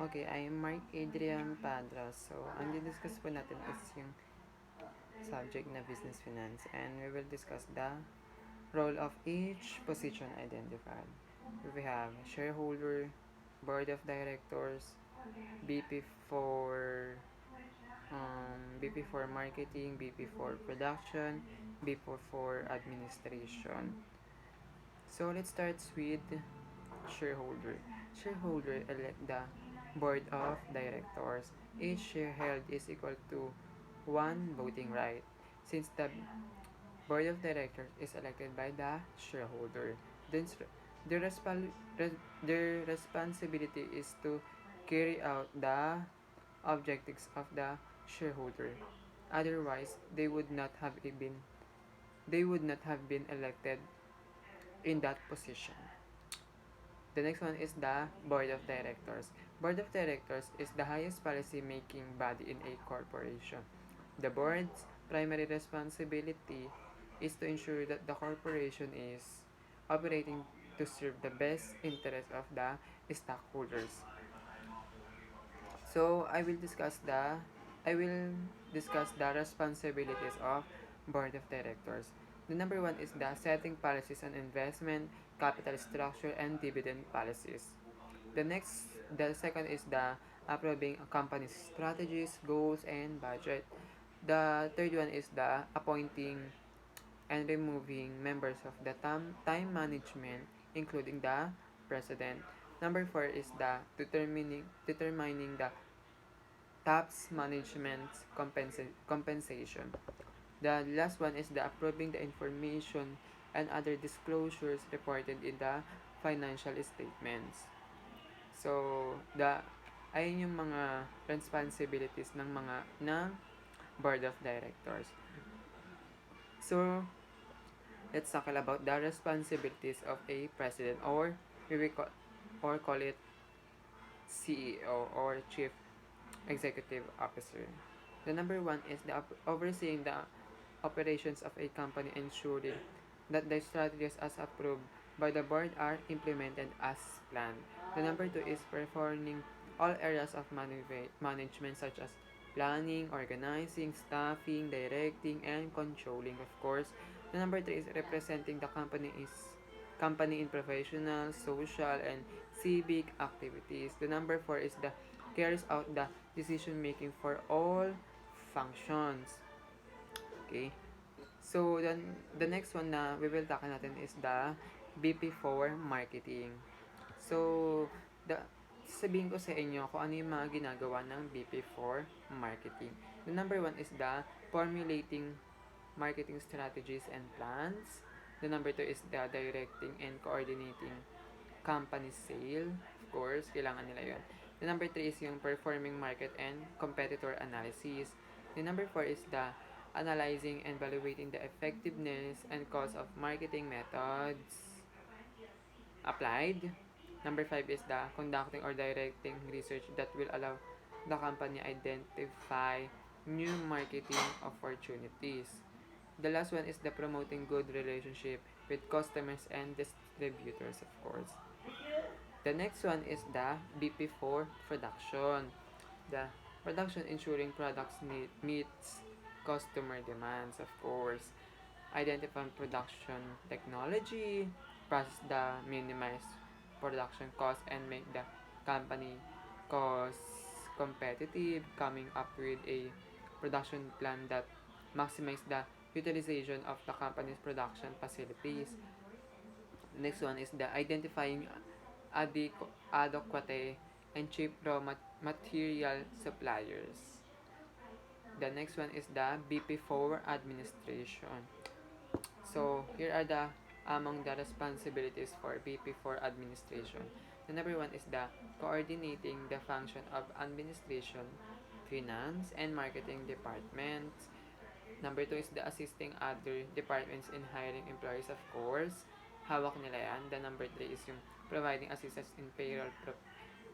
Okay, I am Mark Adrian Padra. So, ang discuss po natin is yung subject na business finance, and we will discuss the role of each position identified. We have shareholder, board of directors, BP for BP for marketing, BP for production, BP for administration. So let's start with shareholder. Shareholder elect the board of directors. Each share held is equal to one voting right. Since the board of directors is elected by the shareholder, then their, their responsibility is to carry out the objectives of the shareholder. Otherwise, they would not have been elected in that position. The next one is the Board of Directors. Board of Directors is the highest policy-making body in a corporation. The board's primary responsibility is to ensure that the corporation is operating to serve the best interest of the stockholders. So I will discuss the responsibilities of board of directors. The number one is the setting policies on investment, capital structure, and dividend policies. The second is the approving a company's strategies, goals, and budget. The third one is the appointing and removing members of the time management, including the president. Number four is the determining the tax management's compensation. The last one is the approving the information and other disclosures reported in the financial statements. So, ayun yung mga responsibilities ng board of directors. So, let's talk about the responsibilities of a president, or call it CEO, or chief executive officer. The number one is the overseeing the operations of a company, ensuring that the strategies as approved by the board are implemented as planned. The number two is performing all areas of management, such as planning, organizing, staffing, directing, and controlling, of course. The number three is representing the company in professional, social, and civic activities. The number four is the carries out the decision making for all functions. Okay? So, then, the next one na we will talk natin is the BP for marketing. So, sabihin ko sa inyo kung ano yung mga ginagawa ng BP for marketing. The number one is the formulating marketing strategies and plans. The number two is the directing and coordinating company sale. Of course, kailangan nila yon. The number three is yung performing market and competitor analysis. The number four is the analyzing and evaluating the effectiveness and cost of marketing methods applied. Number five is the conducting or directing research that will allow the company identify new marketing opportunities. The last one is the promoting good relationship with customers and distributors, of course. The next one is the BP for production. The production ensuring products meets customer demands, of course. Identify production technology, process the minimize production cost, and make the company cost competitive, coming up with a production plan that maximize the utilization of the company's production facilities. Next one is the identifying adequate and cheap raw material suppliers. The next one is the BP4 administration. So, here are the among the responsibilities for BP4 administration. The number one is the coordinating the function of administration, finance, and marketing departments. Number two is the assisting other departments in hiring employees, of course. Hawak nila yan. The number three is yung providing assistance in payroll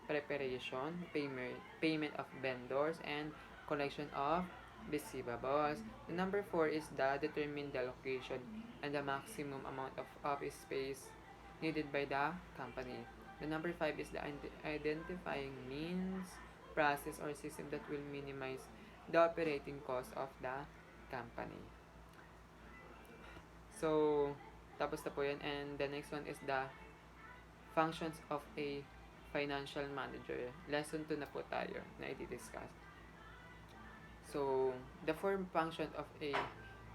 preparation, payment of vendors, and collection of receivables. The number four is the determine the location and the maximum amount of office space needed by the company. The number 5 is the identifying means, process, or system that will minimize the operating cost of the company. So, tapos na po yan. And the next one is the functions of a financial manager. Lesson 2 na po tayo na i-discuss. So, the four function of a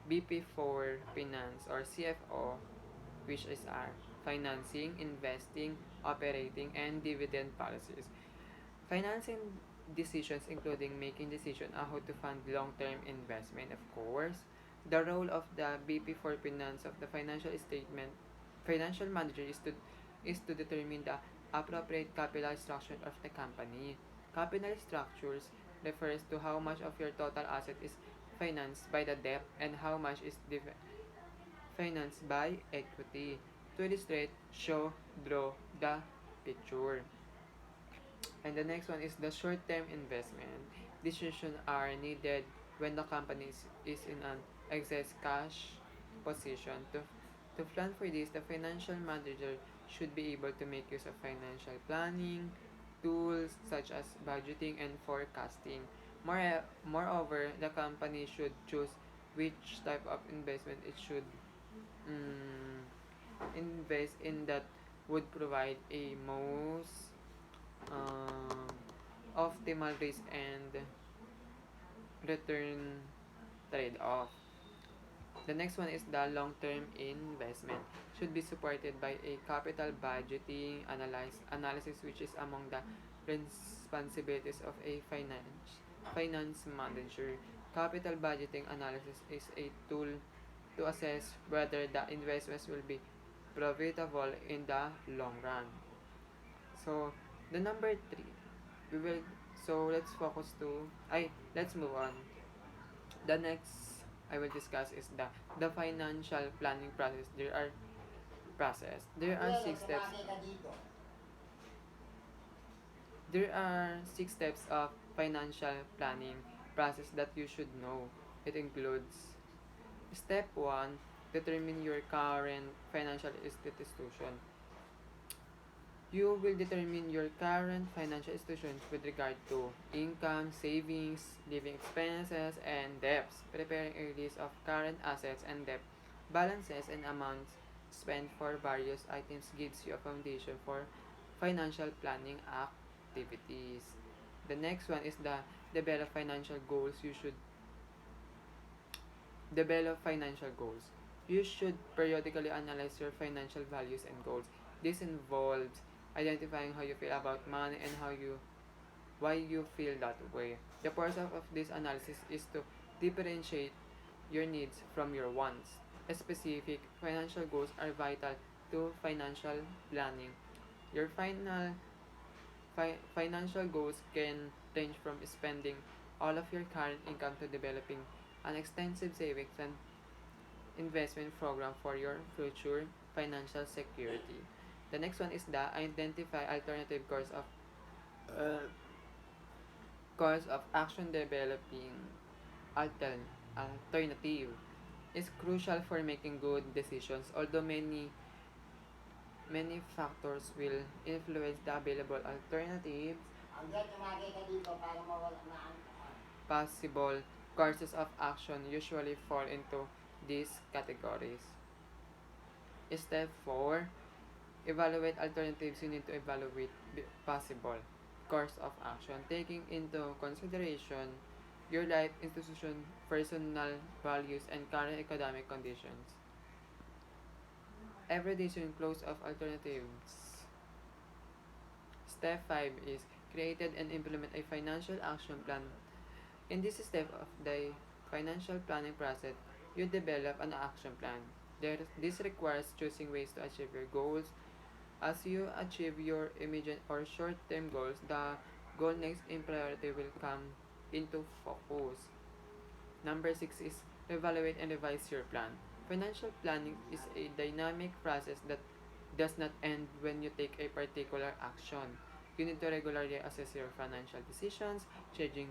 BP for Finance or CFO, which is our financing, investing, operating, and dividend policies. Financing decisions including making decision on how to fund long-term investment, of course. The role of the BP for Finance of the financial manager is to determine the appropriate capital structure of the company. Capital structures refers to how much of your total asset is financed by the debt and how much is financed by equity. To illustrate, show, draw the picture. And the next one is the short-term investment. Decisions are needed when the company is in an excess cash position. To plan for this, the financial manager should be able to make use of financial planning, tools such as budgeting and forecasting. Moreover, the company should choose which type of investment it should mm, invest in that would provide a most um, optimal risk and return trade-off. The next one is the long-term investment. Should be supported by a capital budgeting analysis which is among the responsibilities of a finance manager. Capital budgeting analysis is a tool to assess whether the investments will be profitable in the long run. So, the number 3, we will let's focus to let's move on. The next I will discuss is the financial planning process. There are six steps. There are 6 steps of financial planning process that you should know. It includes step 1, determine your current financial institution. You will determine your current financial institution with regard to income, savings, living expenses, and debts. Preparing a list of current assets and debt balances and amounts spent for various items gives you a foundation for financial planning activities. The next one is the develop financial goals. You should develop financial goals. You should periodically analyze your financial values and goals. This involves identifying how you feel about money and why you feel that way. The purpose of this analysis is to differentiate your needs from your wants. Specific financial goals are vital to financial planning. Your financial goals can range from spending all of your current income to developing an extensive savings and investment program for your future financial security. The next one is the identify alternative uh, course of action. Developing alternative is crucial for making good decisions. Although many factors will influence the available alternatives, possible courses of action usually fall into these categories. Step 4, evaluate alternatives. You need to evaluate possible course of action, taking into consideration your life, institution, personal values, and current economic conditions. Every decision close of alternatives. Step 5 is created and implement a financial action plan. In this step of the financial planning process, you develop an action plan. This requires choosing ways to achieve your goals. As you achieve your immediate or short-term goals, the goal next in priority will come into focus. Number 6 is evaluate and revise your plan. Financial planning is a dynamic process that does not end when you take a particular action. You need to regularly assess your financial decisions, changing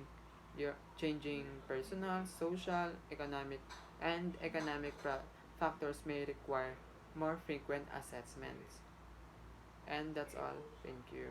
personal, social, economic factors may require more frequent assessments. And that's all. Thank you.